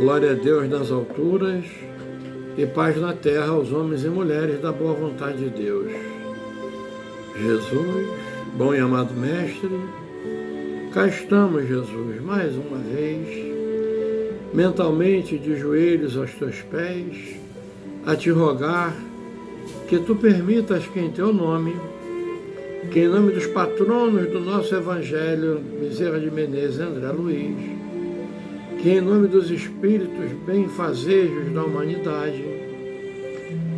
Glória a Deus nas alturas e paz na terra aos homens e mulheres da boa vontade de Deus. Jesus, bom e amado Mestre, cá estamos, Jesus, mais uma vez, mentalmente de joelhos aos teus pés, a te rogar que tu permitas que em teu nome, que em nome dos patronos do nosso Evangelho, Bezerra de Menezes e André Luiz, que em nome dos espíritos benfazejos da humanidade,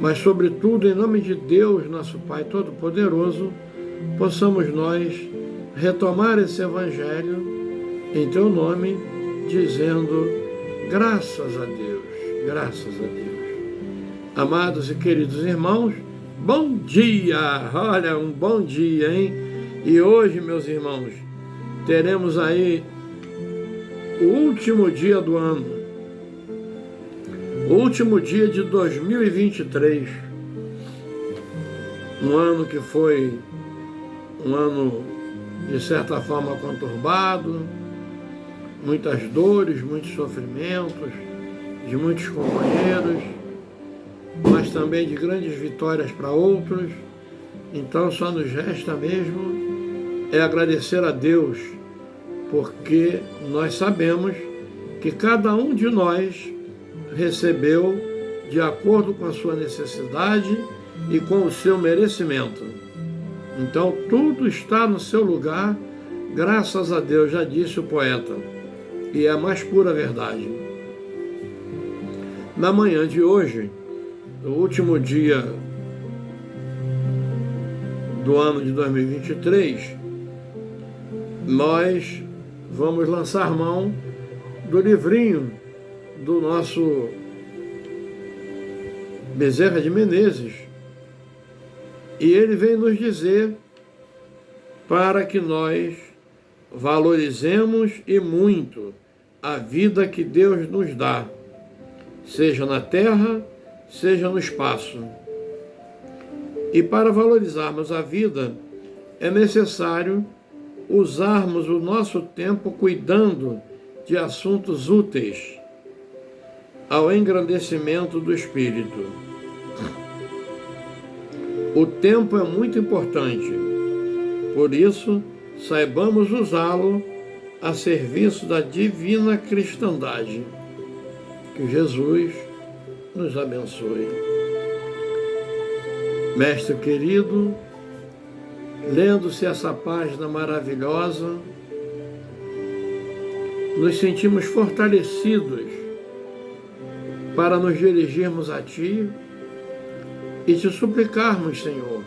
mas sobretudo em nome de Deus, nosso Pai Todo-Poderoso, possamos nós retomar esse Evangelho em teu nome, dizendo graças a Deus, graças a Deus. Amados e queridos irmãos, bom dia! Olha, um bom dia, hein? E hoje, meus irmãos, teremos aí o último dia do ano, o último dia de 2023, um ano que foi um ano de certa forma conturbado, muitas dores, muitos sofrimentos, de muitos companheiros, mas também de grandes vitórias para outros. Então só nos resta mesmo é agradecer a Deus, porque nós sabemos que cada um de nós recebeu de acordo com a sua necessidade e com o seu merecimento. Então tudo está no seu lugar, graças a Deus, já disse o poeta, e é a mais pura verdade. Na manhã de hoje, no último dia do ano de 2023, nós vamos lançar mão do livrinho do nosso Bezerra de Menezes, e ele vem nos dizer para que nós valorizemos e muito a vida que Deus nos dá, seja na terra, seja no espaço. E para valorizarmos a vida, é necessário usarmos o nosso tempo cuidando de assuntos úteis ao engrandecimento do espírito. O tempo é muito importante, por isso, saibamos usá-lo a serviço da divina cristandade. Que Jesus nos abençoe. Mestre querido, lendo-se essa página maravilhosa, nos sentimos fortalecidos para nos dirigirmos a Ti e te suplicarmos, Senhor,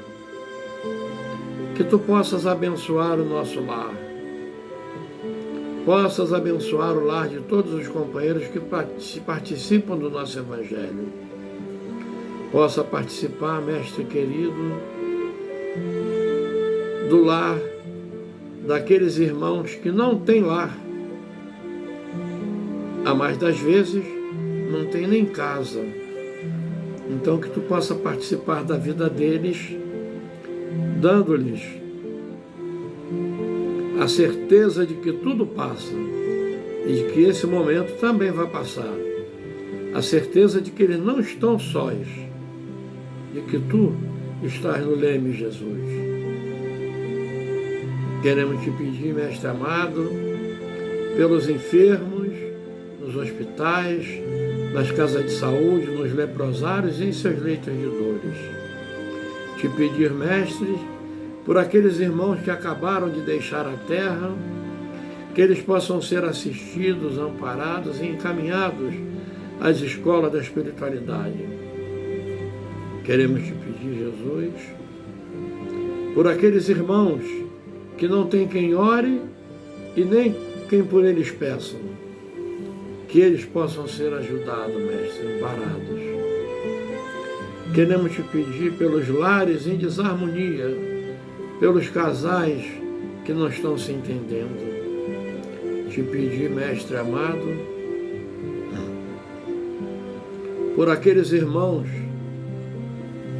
que Tu possas abençoar o nosso lar, possas abençoar o lar de todos os companheiros que participam do nosso Evangelho. Possa participar, Mestre querido, do lar daqueles irmãos que não têm lar. A mais das vezes, não tem nem casa. Então que Tu possa participar da vida deles, dando-lhes a certeza de que tudo passa e de que esse momento também vai passar. A certeza de que eles não estão sós, de que Tu estás no leme, Jesus. Queremos Te pedir, Mestre amado, pelos enfermos, nos hospitais, nas casas de saúde, nos leprosários e em seus leitos de dores. Te pedir, Mestre, por aqueles irmãos que acabaram de deixar a terra, que eles possam ser assistidos, amparados e encaminhados às escolas da espiritualidade. Queremos Te pedir, Jesus, por aqueles irmãos que não tem quem ore e nem quem por eles peçam, que eles possam ser ajudados, Mestre, amparados. Queremos Te pedir pelos lares em desarmonia, pelos casais que não estão se entendendo. Te pedir, Mestre amado, por aqueles irmãos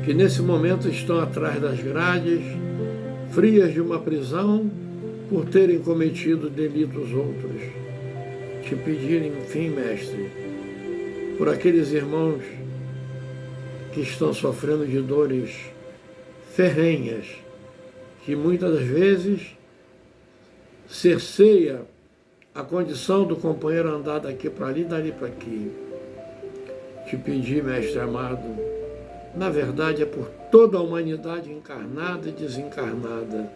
que nesse momento estão atrás das grades, frias de uma prisão, por terem cometido delitos outros. Te pedir, enfim, Mestre, por aqueles irmãos que estão sofrendo de dores ferrenhas, que muitas das vezes cerceia a condição do companheiro andar daqui para ali, dali para aqui. Te pedir, mestre amado, na verdade é por toda a humanidade encarnada e desencarnada,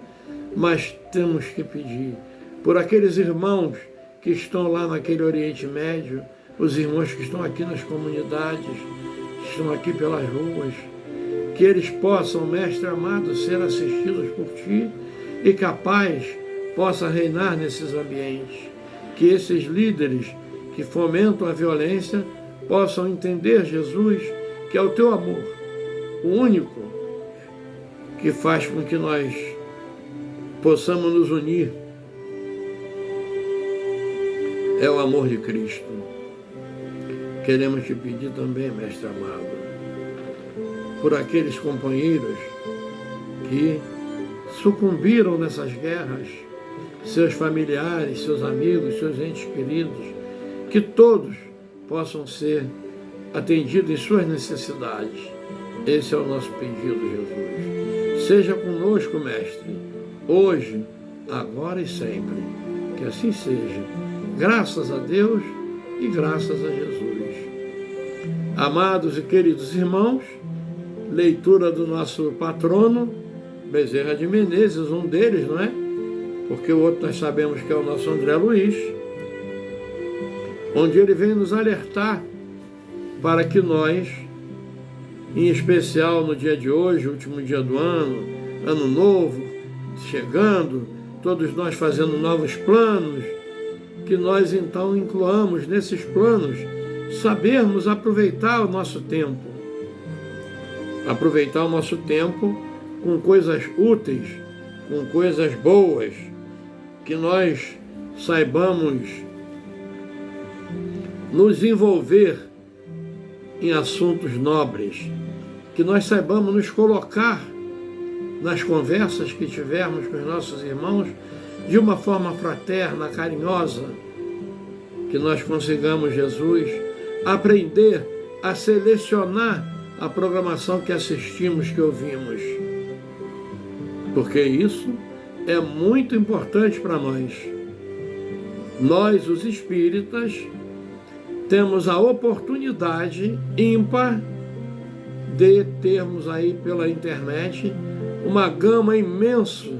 mas temos que pedir por aqueles irmãos que estão lá naquele Oriente Médio, os irmãos que estão aqui nas comunidades, que estão aqui pelas ruas, que eles possam, mestre amado, ser assistidos por ti e que a paz possa reinar nesses ambientes, que esses líderes que fomentam a violência possam entender, Jesus, que é o teu amor, o único que faz com que nós possamos nos unir. É o amor de Cristo. Queremos te pedir também, mestre amado, por aqueles companheiros que sucumbiram nessas guerras, seus familiares, seus amigos, seus entes queridos, que todos possam ser atendidos em suas necessidades. Esse é o nosso pedido, Jesus. Seja conosco, mestre, hoje, agora e sempre. Que assim seja. Graças a Deus e graças a Jesus. Amados e queridos irmãos, leitura do nosso patrono, Bezerra de Menezes, um deles, não é? Porque o outro nós sabemos que é o nosso André Luiz, onde ele vem nos alertar para que nós, em especial no dia de hoje, último dia do ano, ano novo, chegando, todos nós fazendo novos planos, que nós então incluamos nesses planos sabermos aproveitar o nosso tempo. Aproveitar o nosso tempo com coisas úteis, com coisas boas, que nós saibamos nos envolver em assuntos nobres, que nós saibamos nos colocar nas conversas que tivermos com os nossos irmãos de uma forma fraterna, carinhosa, que nós consigamos, Jesus, aprender a selecionar a programação que assistimos, que ouvimos. Porque isso é muito importante para nós. Nós, os espíritas, temos a oportunidade ímpar de termos aí pela internet uma gama imensa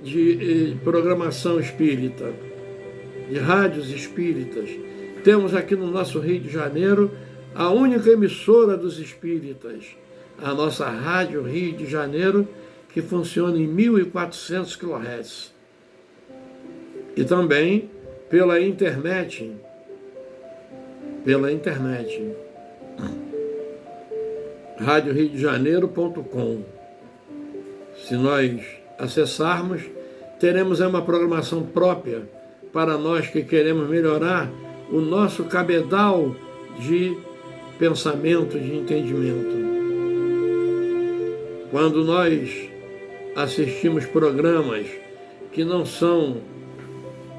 de programação espírita, de rádios espíritas. Temos aqui no nosso Rio de Janeiro a única emissora dos espíritas, a nossa Rádio Rio de Janeiro, que funciona em 1.400 kHz. E também pela internet, radioriodejaneiro.com. Se nós acessarmos, teremos uma programação própria para nós que queremos melhorar o nosso cabedal de pensamento, de entendimento. Quando nós assistimos programas que não são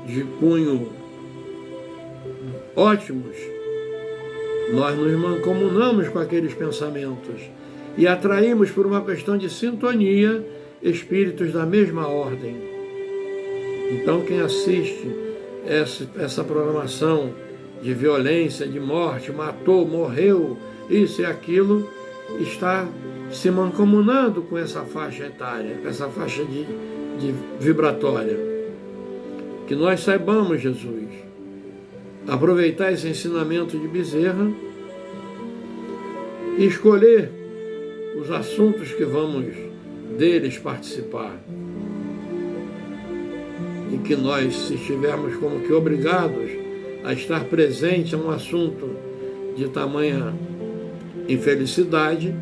de cunho ótimos, nós nos mancomunamos com aqueles pensamentos e atraímos, por uma questão de sintonia, espíritos da mesma ordem. Então, quem assiste essa programação de violência, de morte, matou, morreu, isso e aquilo, está se mancomunando com essa faixa etária, com essa faixa de vibratória. Que nós saibamos, Jesus, aproveitar esse ensinamento de Bezerra e escolher os assuntos que vamos deles participar. E que nós, se estivermos como que obrigados a estar presente a um assunto de tamanha infelicidade,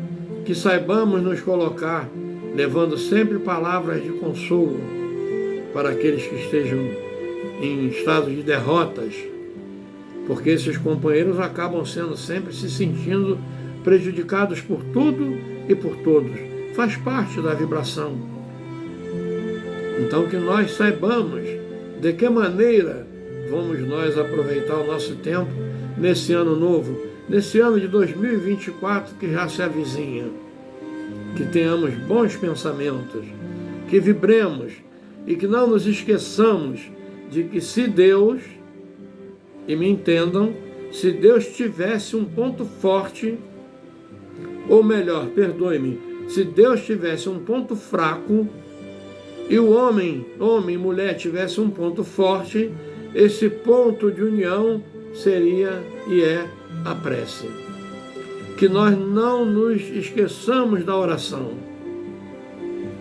que saibamos nos colocar, levando sempre palavras de consolo para aqueles que estejam em estado de derrotas, porque esses companheiros acabam sempre se sentindo prejudicados por tudo e por todos. Faz parte da vibração. Então, que nós saibamos de que maneira vamos nós aproveitar o nosso tempo nesse ano novo, nesse ano de 2024 que já se avizinha. Que tenhamos bons pensamentos, que vibremos e que não nos esqueçamos de que se Deus, e me entendam, se Deus tivesse um ponto forte, ou melhor, perdoe-me, se Deus tivesse um ponto fraco e o homem e mulher tivesse um ponto forte, esse ponto de união seria e é a prece. Que nós não nos esqueçamos da oração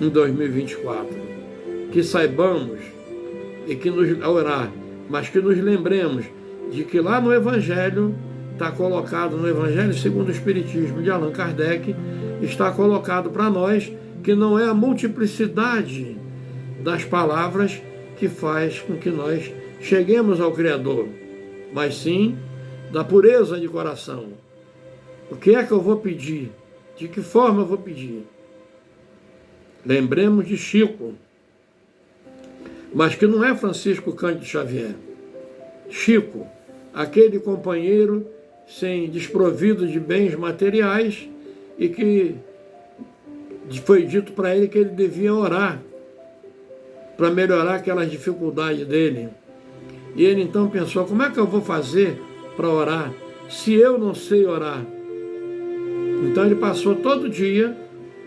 em 2024. Que saibamos e que nos orar, mas que nos lembremos de que lá no Evangelho, está colocado no Evangelho segundo o Espiritismo de Allan Kardec, está colocado para nós que não é a multiplicidade das palavras que faz com que nós cheguemos ao Criador, mas sim da pureza de coração. O que é que eu vou pedir? De que forma eu vou pedir? Lembremos de Chico, mas que não é Francisco Cândido Xavier. Chico, aquele companheiro desprovido de bens materiais e que foi dito para ele que ele devia orar para melhorar aquelas dificuldades dele. E ele então pensou, como é que eu vou fazer para orar se eu não sei orar? Então ele passou todo dia,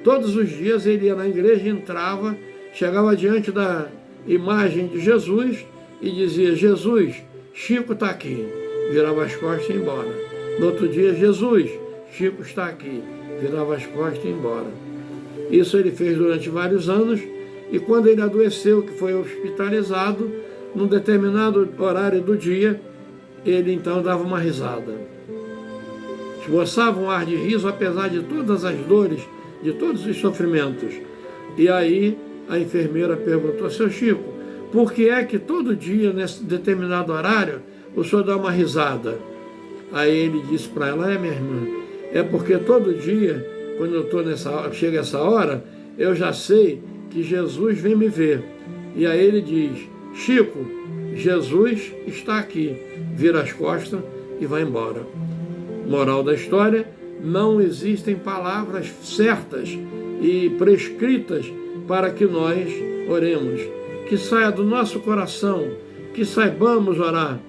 todos os dias ele ia na igreja, entrava, chegava diante da imagem de Jesus e dizia, Jesus, Chico está aqui. Virava as costas e ia embora. No outro dia, Jesus, Chico está aqui. Virava as costas e ia embora. Isso ele fez durante vários anos e quando ele adoeceu, que foi hospitalizado, num determinado horário do dia, ele então dava uma risada. Esboçava um ar de riso, apesar de todas as dores, de todos os sofrimentos. E aí a enfermeira perguntou, seu Chico, por que é que todo dia, nesse determinado horário, o senhor dá uma risada? Aí ele disse para ela, minha irmã, é porque todo dia, quando eu estou chega essa hora, eu já sei que Jesus vem me ver. E aí ele diz, Chico, Jesus está aqui. Vira as costas e vai embora. Moral da história, não existem palavras certas e prescritas para que nós oremos. Que saia do nosso coração, que saibamos orar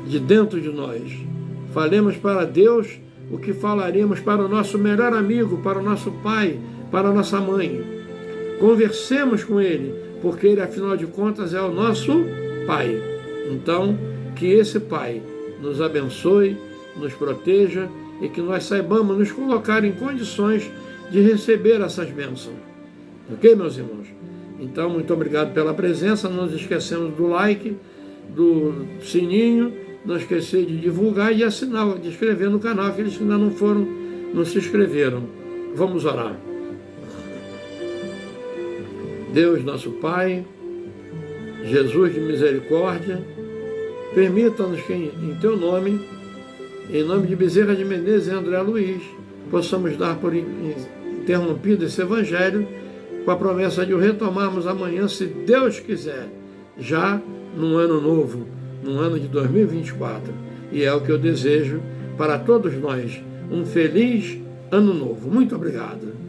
de dentro de nós. Falemos para Deus o que falaríamos para o nosso melhor amigo, para o nosso pai, para a nossa mãe. Conversemos com Ele, porque Ele, afinal de contas, é o nosso Pai. Então, que esse Pai nos abençoe, nos proteja e que nós saibamos nos colocar em condições de receber essas bênçãos. Ok, meus irmãos? Então, muito obrigado pela presença. Não nos esquecemos do like, do sininho, não esquecer de divulgar e de assinar, de inscrever no canal, aqueles que ainda não se inscreveram. Vamos orar. Deus, nosso Pai, Jesus de misericórdia, permita-nos que em Teu nome, em nome de Bezerra de Menezes e André Luiz, possamos dar por interrompido esse Evangelho, com a promessa de o retomarmos amanhã, se Deus quiser, já num ano novo, num ano de 2024. E é o que eu desejo para todos nós. Um feliz ano novo. Muito obrigado.